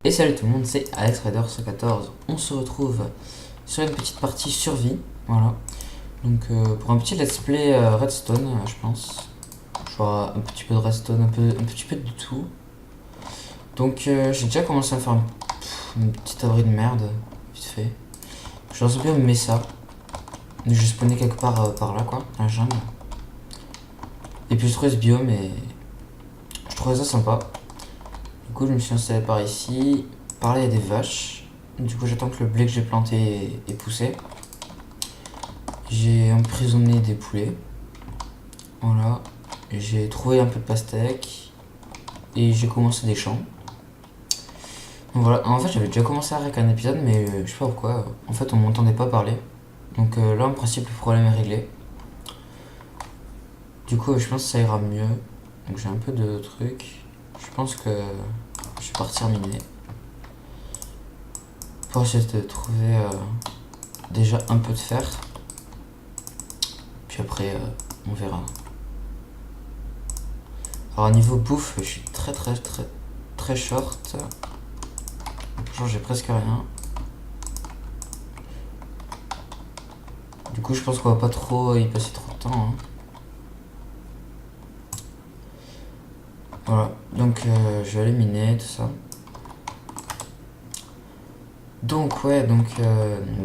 Et salut tout le monde, c'est Alex Rider 114. On se retrouve sur une petite partie survie, voilà. Donc pour un petit let's play redstone, je pense. Genre un petit peu de redstone, un petit peu de tout. Donc j'ai déjà commencé à faire un petit abri de merde, vite fait. Je pense bien me ça. Je spawnais quelque part par là quoi, dans la jungle. Et puis je trouvais ce biome et je trouvais ça sympa. Du coup je me suis installé par ici. Par là il y a des vaches. Du coup j'attends que le blé que j'ai planté ait poussé. J'ai emprisonné des poulets. Voilà. J'ai trouvé un peu de pastèque. Et j'ai commencé des champs. Donc voilà. En fait j'avais déjà commencé avec un épisode mais je sais pas pourquoi. En fait on m'entendait pas parler. Donc là en principe le problème est réglé. Du coup je pense que ça ira mieux. Donc j'ai un peu de trucs. Je pense que je vais partir miner. Pour essayer de trouver déjà un peu de fer. Puis après on verra. Alors niveau bouffe je suis très short. Genre j'ai presque rien. Du coup je pense qu'on va pas trop y passer trop de temps. Hein. Voilà, donc je vais aller miner tout ça. Donc ouais,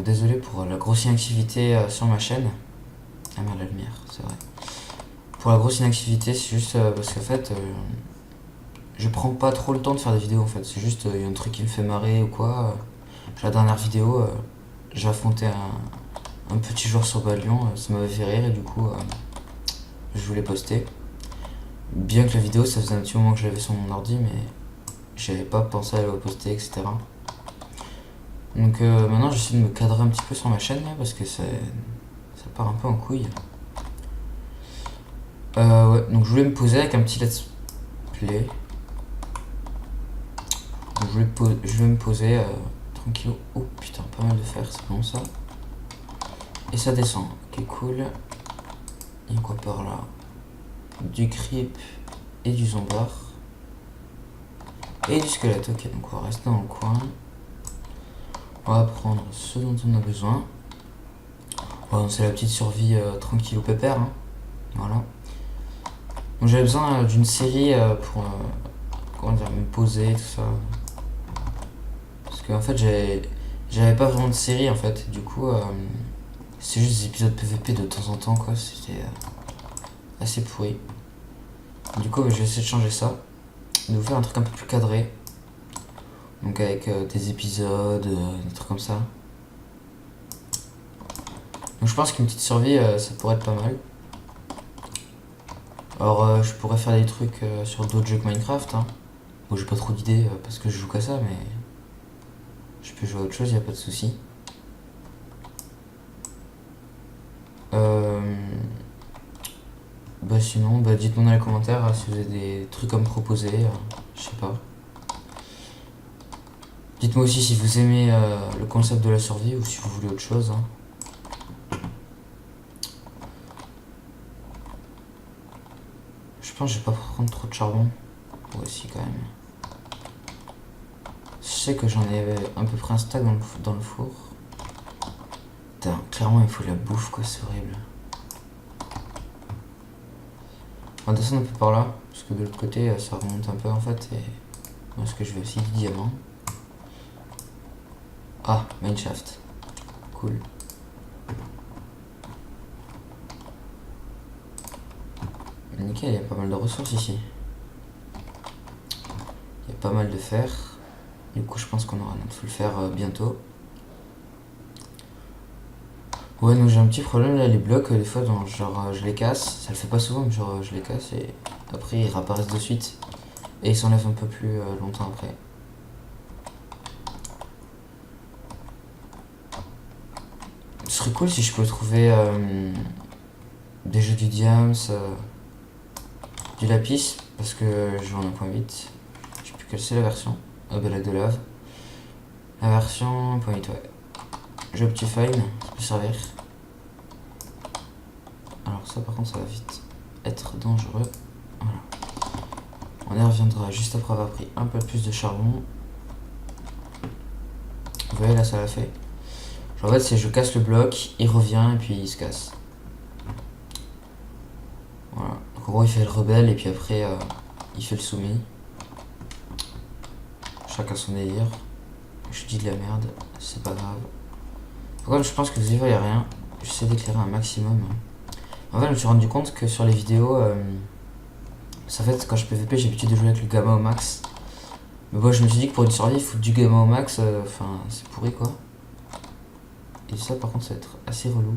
désolé pour la grosse inactivité sur ma chaîne. Ah merde la lumière, c'est vrai. Pour la grosse inactivité, c'est juste parce qu'en fait je prends pas trop le temps de faire des vidéos en fait. C'est juste il y a un truc qui me fait marrer ou quoi. La dernière vidéo, j'ai affronté un petit joueur sur Balion, ça m'avait fait rire et du coup je voulais poster. Bien que la vidéo ça faisait un petit moment que je l'avais sur mon ordi mais j'avais pas pensé à la poster etc. Donc maintenant j'essaie de me cadrer un petit peu sur ma chaîne là parce que ça part un peu en couille. Ouais, donc je voulais me poser avec un petit let's play. Donc je vais me poser tranquille. Oh putain, pas mal de fer, c'est bon ça. Et ça descend, ok cool. Il y a quoi par là? Du creep et du zombard. Et du squelette, ok, donc on va rester dans le coin. On va prendre ce dont on a besoin. Bon, c'est la petite survie tranquille au pépère. Hein. Voilà. Donc j'avais besoin d'une série pour comment dire, me poser, tout ça. Parce qu'en fait j'avais pas vraiment de série en fait. Du coup c'est juste des épisodes PVP de temps en temps quoi. C'était assez pourri. Du coup je vais essayer de changer ça. De vous faire un truc un peu plus cadré. Donc avec des épisodes, des trucs comme ça. Donc je pense qu'une petite survie ça pourrait être pas mal. Alors je pourrais faire des trucs sur d'autres jeux que Minecraft. Hein. Bon j'ai pas trop d'idées parce que je joue qu'à ça mais je peux jouer à autre chose, y a pas de souci. Bah sinon, dites-moi dans les commentaires si vous avez des trucs à me proposer, je sais pas. Dites-moi aussi si vous aimez le concept de la survie ou si vous voulez autre chose. Hein. Je pense que je vais pas prendre trop de charbon. Ouais si quand même. Je sais que j'en ai à peu près un stack dans le four. Putain, clairement il faut de la bouffe quoi, c'est horrible. On va descendre un peu par là, parce que de l'autre côté ça remonte un peu en fait et moi ce que je veux aussi du diamant. Ah, mineshaft. Cool. Nickel, il y a pas mal de ressources ici. Il y a pas mal de fer. Du coup je pense qu'on aura notre full fer bientôt. Ouais donc j'ai un petit problème là, les blocs des fois genre je les casse, ça le fait pas souvent mais genre je les casse et après ils réapparaissent de suite et ils s'enlèvent un peu plus longtemps après. Ce serait cool si je pouvais trouver des jeux du diams, du lapis parce que je joue en 1.8. Je sais plus quelle c'est la version. Ah bah la de lave. La version 1.8 ouais. Jeu Optifine, ça peut servir. Alors ça par contre ça va vite être dangereux. Voilà. On y reviendra juste après avoir pris un peu plus de charbon. voyez là ça l'a fait. Genre, en fait c'est je casse le bloc, il revient et puis il se casse. Voilà. Donc en gros il fait le rebelle et puis après il fait le soumis. Chacun son délire. Je dis de la merde, c'est pas grave. Par contre je pense que vous y voyez rien. J'essaie d'éclairer un maximum. En fait je me suis rendu compte que sur les vidéos, en fait quand je PVP j'ai l'habitude de jouer avec le gamma au max. Mais bon je me suis dit que pour une survie il faut du gamma au max, enfin c'est pourri quoi. Et ça par contre ça va être assez relou.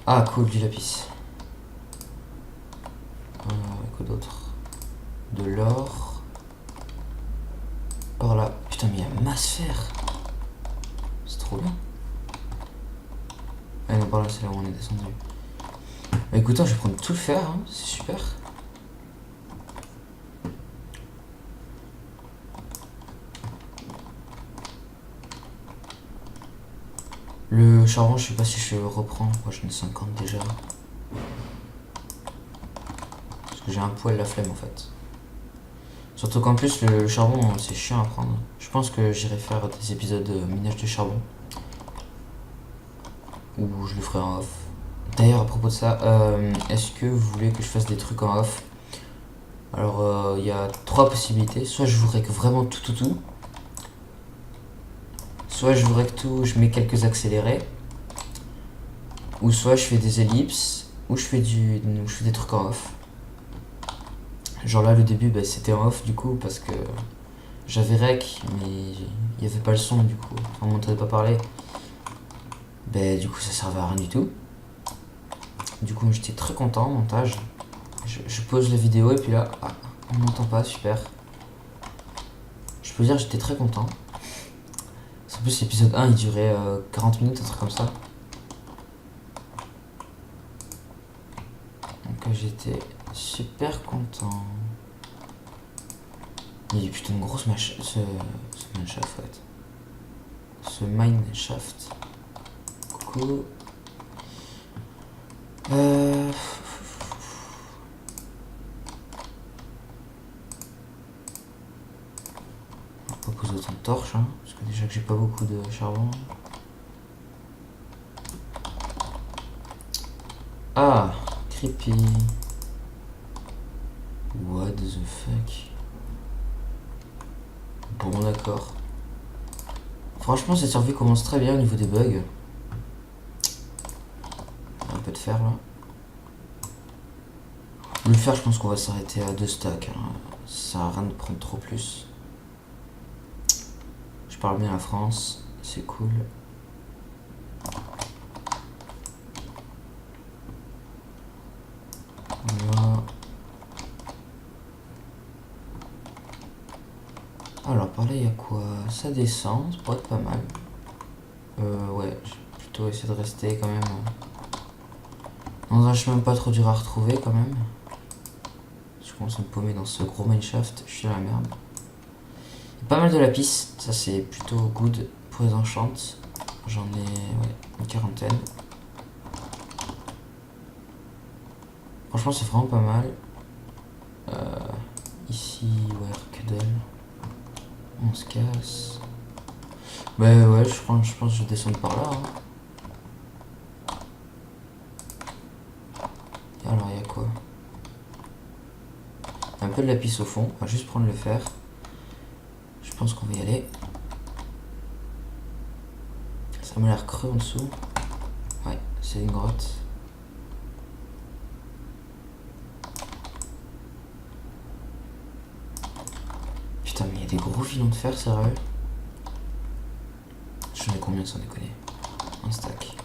Ah cool, du lapis. Quoi d'autre? De l'or. Par là. Putain mais il y a masse fer. C'est trop bien. Ah non par là c'est là où on est descendu. Bah écoute, je vais prendre tout le fer, hein, c'est super. Le charbon, je sais pas si je reprends. Moi j'en ai 50 déjà. Parce que j'ai un poil la flemme en fait. Surtout qu'en plus le charbon c'est chiant à prendre. Je pense que j'irai faire des épisodes de minage de charbon. Ou je le ferai en off. D'ailleurs à propos de ça, est-ce que vous voulez que je fasse des trucs en off? Alors il y a trois possibilités. Soit je vous règle vraiment tout. Soit je vous règle tout, je mets quelques accélérés. Ou soit je fais des ellipses. Ou je fais des trucs en off. Genre là le début c'était en off du coup parce que j'avais rec mais il n'y avait pas le son du coup. On m'entendait pas parler. Du coup ça servait à rien du tout. Du coup j'étais très content en montage. Je pose la vidéo et puis là, on m'entend pas, super. Je peux dire que j'étais très content. En plus l'épisode 1 il durait 40 minutes, un truc comme ça. Donc j'étais super content. Il y a putain une grosse ce mineshaft en fait. Ce mineshaft. Coucou. On va poser autant de torches, hein, parce que déjà que j'ai pas beaucoup de charbon. Ah, creepy. What the fuck. Bon d'accord. Franchement cette survie commence très bien au niveau des bugs. Un peu de fer là. Le fer je pense qu'on va s'arrêter à 2 stacks. Hein. Ça sert à rien de prendre trop plus. Je parle bien la France, c'est cool. Voilà. Alors par là il y a quoi? Ça descend, ça pourrait être pas mal. Ouais, je vais plutôt essayer de rester quand même dans un chemin pas trop dur à retrouver quand même. Je commence à me paumer dans ce gros mineshaft, je suis dans la merde. Il y a pas mal de lapis, ça c'est plutôt good pour les enchantes. J'en ai une quarantaine. Franchement c'est vraiment pas mal. Ici, ouais, que dalle. On se casse. Ouais, je pense que je vais descendre par là. Hein. Alors, il y a quoi? Un peu de lapis au fond. On va juste prendre le fer. Je pense qu'on va y aller. Ça m'a l'air creux en dessous. Ouais, c'est une grotte. Putain, mais il y a des gros filons de fer, sérieux. J'en ai combien sans déconner? Un stack.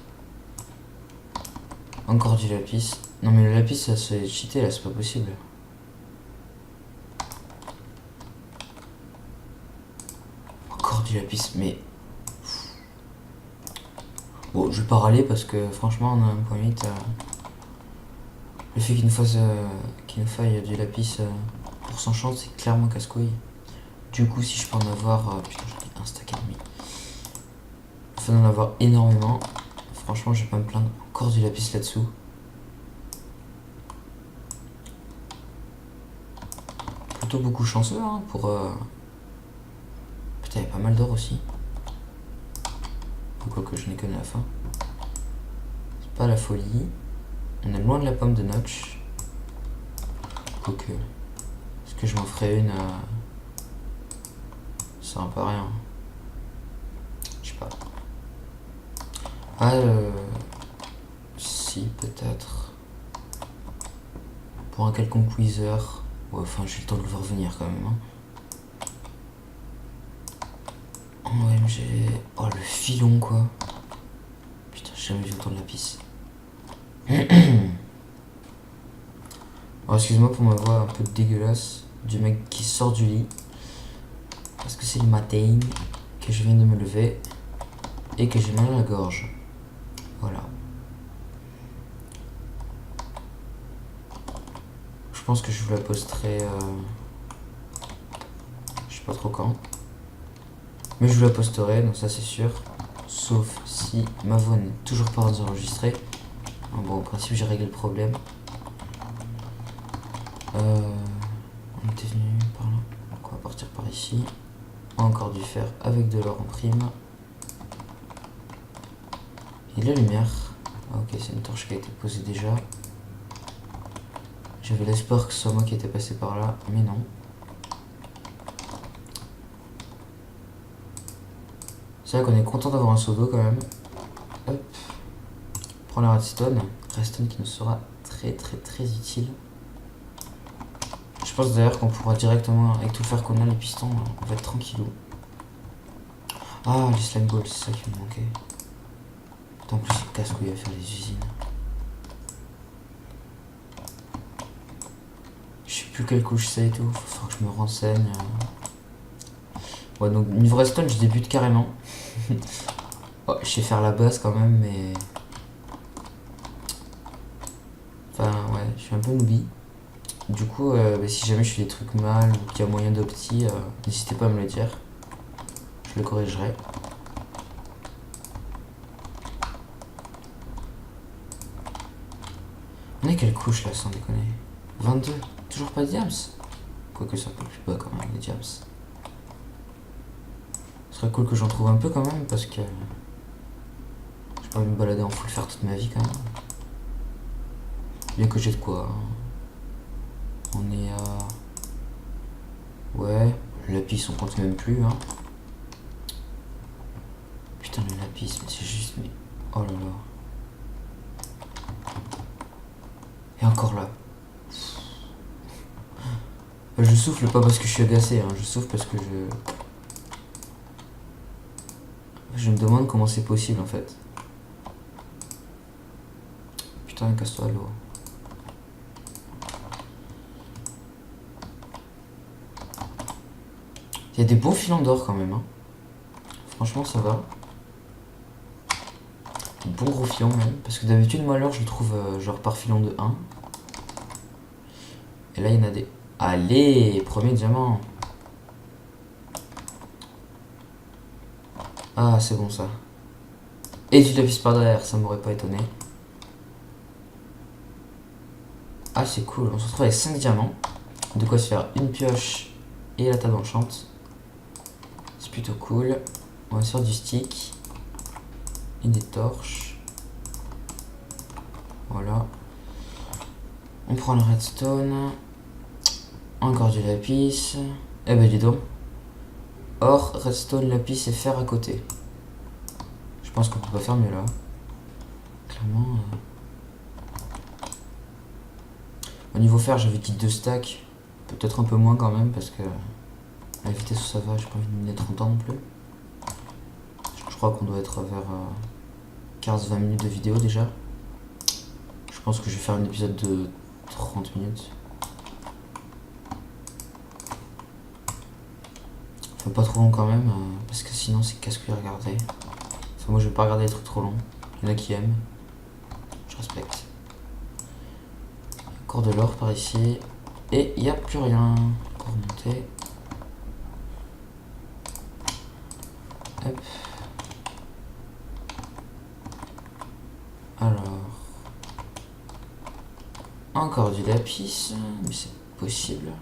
Encore du lapis. Non mais le lapis ça se cheaté là, c'est pas possible. Encore du lapis, mais... Bon, je vais pas râler parce que franchement on a 1.8. Le fait qu'il nous faille du lapis pour s'enchanter, c'est clairement casse-couille. Du coup si je peux en avoir... putain j'en ai un stack et demi. Il faut en avoir énormément. Franchement je vais pas me plaindre. Encore du lapis là-dessous. Plutôt beaucoup chanceux hein, pour... Putain, il y a pas mal d'or aussi. Quoique je n'ai que 9. Hein. C'est pas la folie. On est loin de la pomme de Notch. Quoique. Est-ce que je m'en ferais une ça sert un peu à rien. Je sais pas. Ah, si, peut-être. Pour un quelconque Wither. Ouais, enfin, j'ai le temps de le voir venir quand même. Hein. OMG. Oh, le filon, quoi. Putain, j'ai jamais vu autant de lapis. Alors, excuse-moi pour ma voix un peu dégueulasse du mec qui sort du lit. Parce que c'est le matin, que je viens de me lever et que j'ai mal à la gorge. Voilà. Je pense que je vous la posterai. Je sais pas trop quand. Mais je vous la posterai, donc ça c'est sûr. Sauf si ma voix n'est toujours pas enregistrée. Bon, au principe, j'ai réglé le problème. On était venu par là. Donc on va partir par ici. Encore du fer avec de l'or en prime. Et de la lumière. Ah, ok, c'est une torche qui a été posée déjà. J'avais l'espoir que ce soit moi qui était passé par là, mais non. C'est vrai qu'on est content d'avoir un seau d'eau quand même. Hop. Prends la redstone. Redstone qui nous sera très utile. Je pense d'ailleurs qu'on pourra directement, avec tout le fer qu'on a, les pistons, on va être tranquillou. Ah, les slime balls, c'est ça qui me manquait. En plus, c'est casse-couille à faire les usines. Je sais plus quelle couche c'est et tout, faut que je me renseigne. Ouais, donc niveau redstone, je débute carrément. Oh, je sais faire la base quand même, mais. Enfin, ouais, je suis un peu noobie. Du coup, si jamais je fais des trucs mal ou qu'il y a moyen d'opti, n'hésitez pas à me le dire. Je le corrigerai. On est quelle couche là, sans déconner? 22. Toujours pas de diams? Quoique ça peut plus bas quand même, les diams. Ce serait cool que j'en trouve un peu quand même, parce que j'ai pas envie de me balader en full fer toute ma vie quand même. Bien que j'ai de quoi. Hein. On est à. Ouais, le lapis on compte même plus. Hein. Putain, le lapis, mais c'est juste. Mais... Oh là là. Et encore là. Je souffle pas parce que je suis agacé, hein. Je souffle parce que je me demande comment c'est possible en fait. Putain, casse-toi l'eau. Il y a des bons filons d'or quand même. Hein. Franchement, ça va. Bon gros filon même. Parce que d'habitude, moi, l'or, je le trouve genre par filon de 1. Et là, il y en a des. Allez, premier diamant. Ah, c'est bon ça. Et du lapis par derrière, ça m'aurait pas étonné. Ah, c'est cool. On se retrouve avec 5 diamants. De quoi se faire une pioche et la table enchante. C'est plutôt cool. On va se faire du stick. Et des torches. Voilà. On prend le redstone. Encore du lapis. Eh ben dis donc. Or, redstone, lapis et fer à côté. Je pense qu'on peut pas faire mieux là. Clairement. Au niveau fer, j'avais dit 2 stacks. Peut-être un peu moins quand même parce que à la vitesse où ça va, j'ai pas envie de mener 30 ans non plus. Je crois qu'on doit être vers 15-20 minutes de vidéo déjà. Je pense que je vais faire un épisode de 30 minutes. Enfin, pas trop long quand même, parce que sinon c'est casse-couille à regarder. Enfin, moi je vais pas regarder des trucs trop longs. Il y en a qui aiment. Je respecte. Encore de l'or par ici. Et il n'y a plus rien. Encore monter. Hop. Alors. Encore du lapis. Mais c'est possible.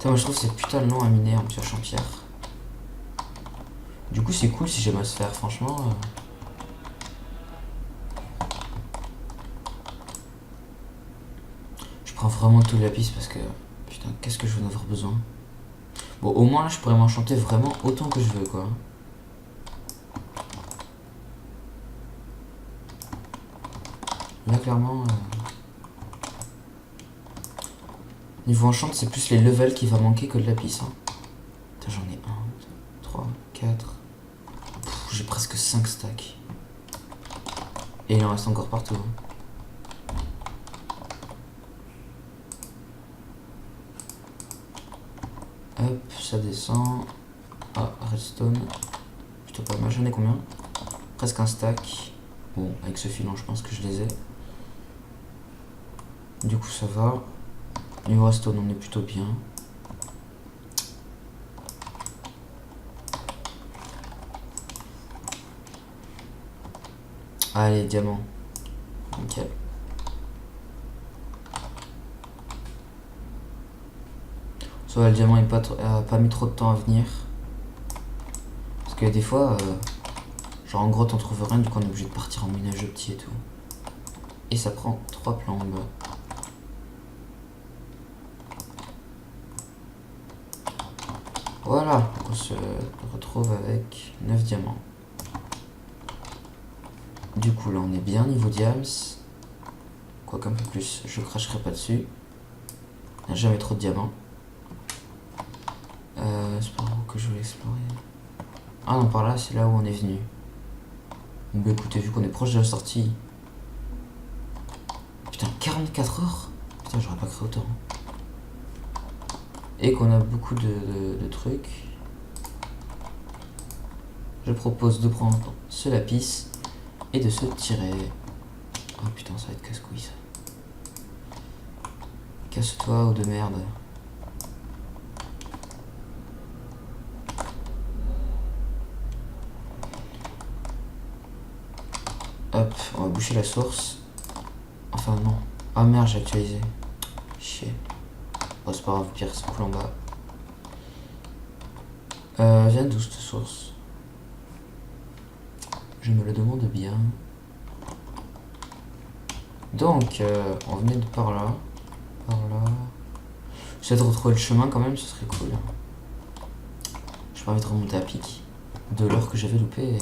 Putain, moi je trouve que c'est putain de long à miner en pioche en pierre. Du coup c'est cool si j'aime à se faire, franchement. Je prends vraiment tout le lapis parce que putain qu'est-ce que je vais en avoir besoin. Bon au moins là je pourrais m'enchanter vraiment autant que je veux quoi. Là clairement niveau enchant c'est plus les levels qui va manquer que le lapis hein. Putain j'en ai 1, 2, 3, 4. J'ai presque 5 stacks. Et il en reste encore partout. Hop, ça descend. Ah, redstone. Plutôt pas mal. J'en ai combien? Presque un stack. Bon, avec ce filon, je pense que je les ai. Du coup, ça va. Niveau redstone, on est plutôt bien. Allez, diamant. Nickel. Ça va, le diamant a pas mis trop de temps à venir. Parce que des fois, genre en grotte on trouve rien, du coup on est obligé de partir en minage petit et tout. Et ça prend 3 plombes. Voilà, on se retrouve avec 9 diamants. Du coup là on est bien niveau diams. Quoique un peu plus, je cracherai pas dessus. Il n'y a jamais trop de diamants. C'est par où que je voulais explorer. Ah non, par là c'est là où on est venu. Bah écoutez, vu qu'on est proche de la sortie. Putain, 44 heures. Putain, j'aurais pas cru autant. Et qu'on a beaucoup de trucs. Je propose de prendre ce lapis et de se tirer. Oh putain, ça va être casse-couille ça. Casse-toi ou de merde. Hop, on va boucher la source. Enfin non. Ah merde, j'ai actualisé. Chier. Bon, c'est pas grave, pire, c'est cool en bas. Vient d'où cette source? Je me le demande bien. Donc, on venait de par là. Par là. J'essaie de retrouver le chemin quand même, ce serait cool. J'ai pas envie de remonter à pic. De l'or que j'avais loupé.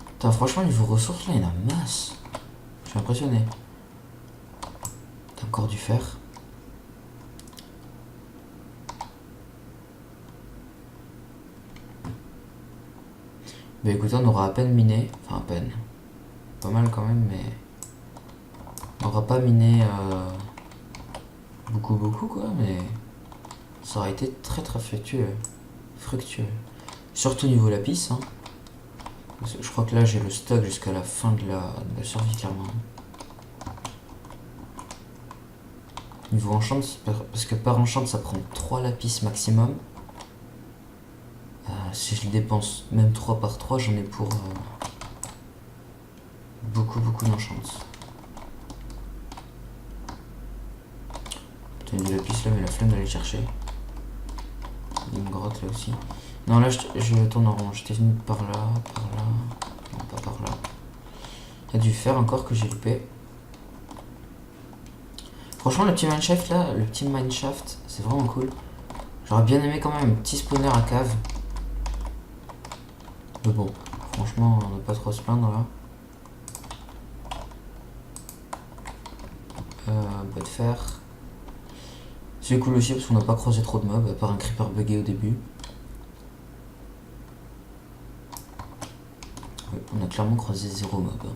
Putain, franchement, niveau ressources, là, il y en a masse. Je suis impressionné. T'as encore du fer. Bah écoutez, on aura à peine miné. Enfin, à peine. Pas mal quand même, mais... On aura pas miné beaucoup quoi, mais... Ça aurait été très très fructueux. Surtout niveau lapis, hein. Je crois que là j'ai le stock jusqu'à la fin de la survie clairement. Niveau enchant, parce que par enchant ça prend 3 lapis maximum. Si je les dépense même 3 par 3, j'en ai pour beaucoup d'enchants. Putain, du lapis là, mais la flemme d'aller chercher. Il y a une grotte là aussi. Non, là je tourne en rond. J'étais venu par là. Non, pas par là. Il y a du fer encore que j'ai loupé. Franchement, le petit mineshaft là, c'est vraiment cool. J'aurais bien aimé quand même un petit spawner à cave. Mais bon, franchement, on n'a pas trop à se plaindre là. Bois de fer. C'est cool aussi parce qu'on n'a pas croisé trop de mobs, à part un creeper bugué au début. Ouais, on a clairement croisé 0 mob.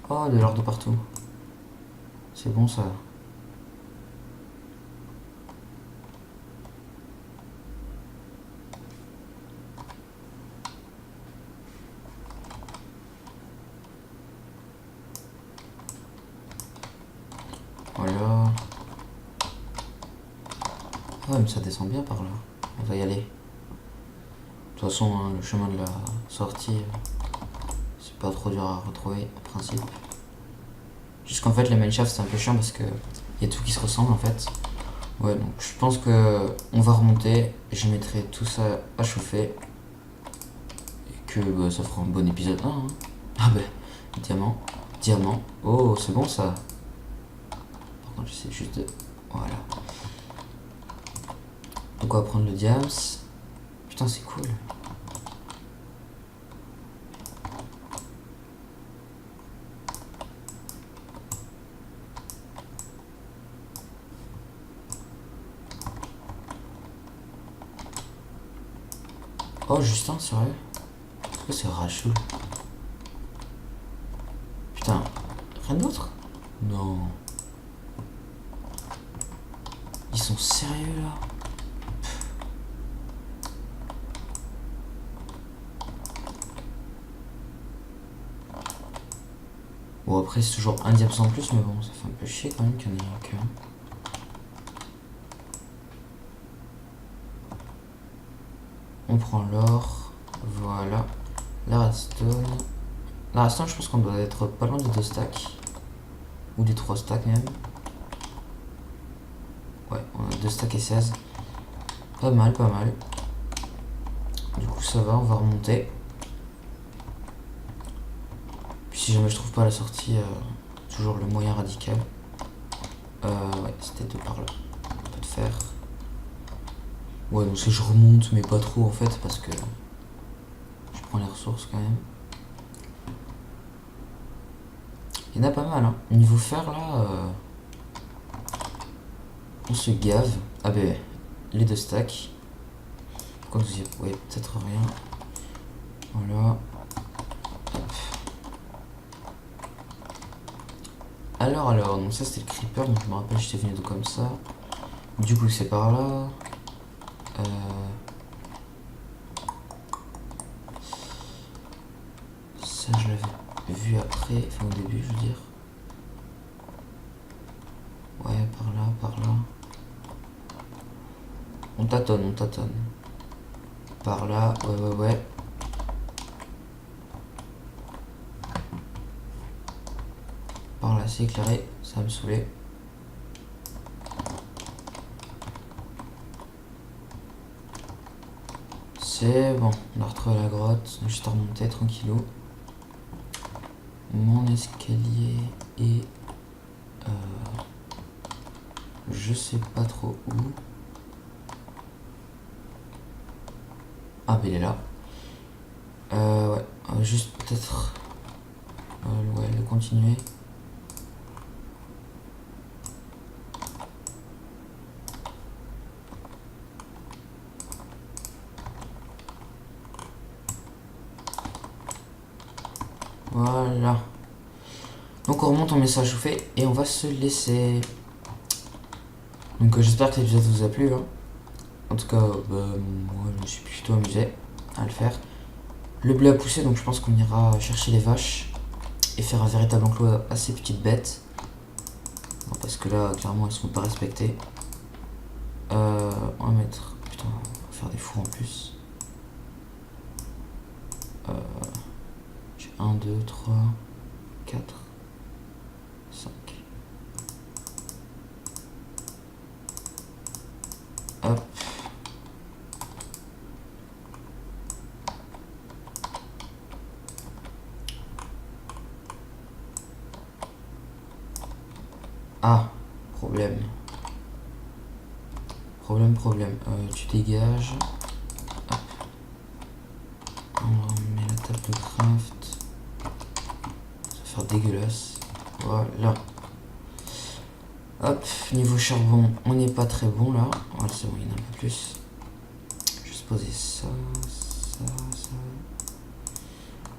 Oh, de l'or de partout. C'est bon ça. Voilà. Ah, mais ça descend bien par là. On va y aller. De toute façon, hein, le chemin de la sortie, c'est pas trop dur à retrouver en principe. Juste qu'en fait les mineshaft c'est un peu chiant parce que y a tout qui se ressemble en fait. Ouais, donc je pense que on va remonter, je mettrai tout ça à chauffer et que bah, ça fera un bon épisode 1. Hein. Ah bah, diamant, diamant, oh c'est bon ça. Par contre j'essaie juste de... Voilà. Donc on va prendre le diams. Putain c'est cool. Oh Justin, sérieux? Pourquoi c'est Rachel? Putain, rien d'autre? Non. Ils sont sérieux là? Bon après c'est toujours un diable en plus mais bon ça fait un peu chier quand même qu'il y en ait qu'un. On prend l'or, voilà. La redstone. La redstone je pense qu'on doit être pas loin des 2 stacks. Ou des 3 stacks même. Ouais, on a 2 stacks et 16. Pas mal, pas mal. Du coup ça va, on va remonter. Puis si jamais je trouve pas la sortie, toujours le moyen radical. Ouais, c'était de par là. Un peu de fer. Ouais, donc je remonte, mais pas trop en fait, parce que je prends les ressources quand même. Il y en a pas mal, hein. Niveau fer là, on se gave. Ah ben, les 2 stacks. Pourquoi vous y... Ouais, peut-être rien. Voilà. Hop. Alors, donc ça c'était le creeper, donc je me rappelle j'étais venu de comme ça. Du coup c'est par là. Ça je l'avais vu après, enfin au début je veux dire. Ouais, par là, par là. On tâtonne, on tâtonne. Par là, ouais. Par là c'est éclairé, ça va me saouler. C'est bon, on a retrouvé la grotte, juste à remonter tranquillou. Mon escalier est... je sais pas trop où. Ah bah il est là. Ouais, juste peut-être... ouais, le continuer. Voilà. Donc on remonte, on met ça à chauffer et on va se laisser. Donc j'espère que l'épisode vous a plu. Hein. En tout cas, moi je me suis plutôt amusé à le faire. Le blé a poussé, donc je pense qu'on ira chercher les vaches et faire un véritable enclos à ces petites bêtes. Bon, parce que là, clairement, elles sont pas respectées. On va mettre... Putain, on va faire des fours en plus. J'ai 1, 2, 3, 4, 5. Hop. Ah, problème. Problème. Tu dégages. Hop. On met la table de craft. Ça va faire dégueulasse. Voilà. Hop, niveau charbon, on n'est pas très bon là. Voilà, c'est bon, il y en a un peu plus. Juste poser ça.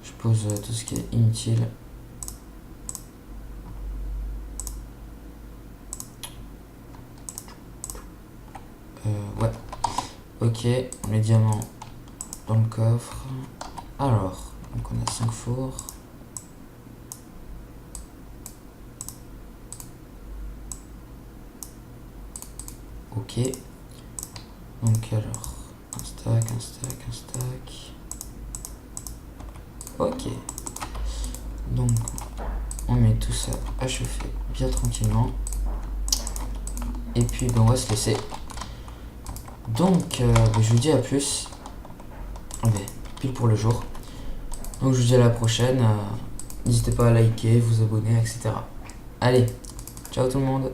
Je pose tout ce qui est inutile. Ouais. Ok, les diamants dans le coffre. Alors, donc on a 5 fours. Ok. Donc alors, un stack. Ok. Donc on met tout ça à chauffer bien tranquillement. Et puis ben, on va se laisser. Donc je vous dis à plus. Pile pour le jour. Donc je vous dis à la prochaine. N'hésitez pas à liker, vous abonner, etc. Allez, ciao tout le monde.